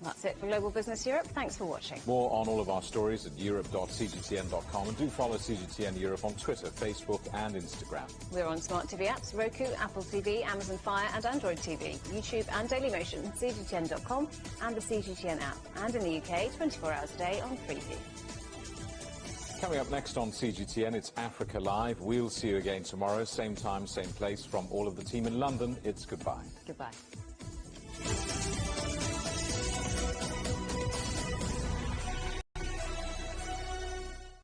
That's it for Global Business Europe. Thanks for watching. More on all of our stories at europe.cgtn.com, and do follow CGTN Europe on Twitter, Facebook and Instagram. We're on smart TV apps, Roku, Apple TV, Amazon Fire and Android TV, YouTube and Dailymotion, CGTN.com and the CGTN app. And in the UK, 24 hours a day on Freeview. Coming up next on CGTN, it's Africa Live. We'll see you again tomorrow, same time, same place. From all of the team in London, it's goodbye. Goodbye.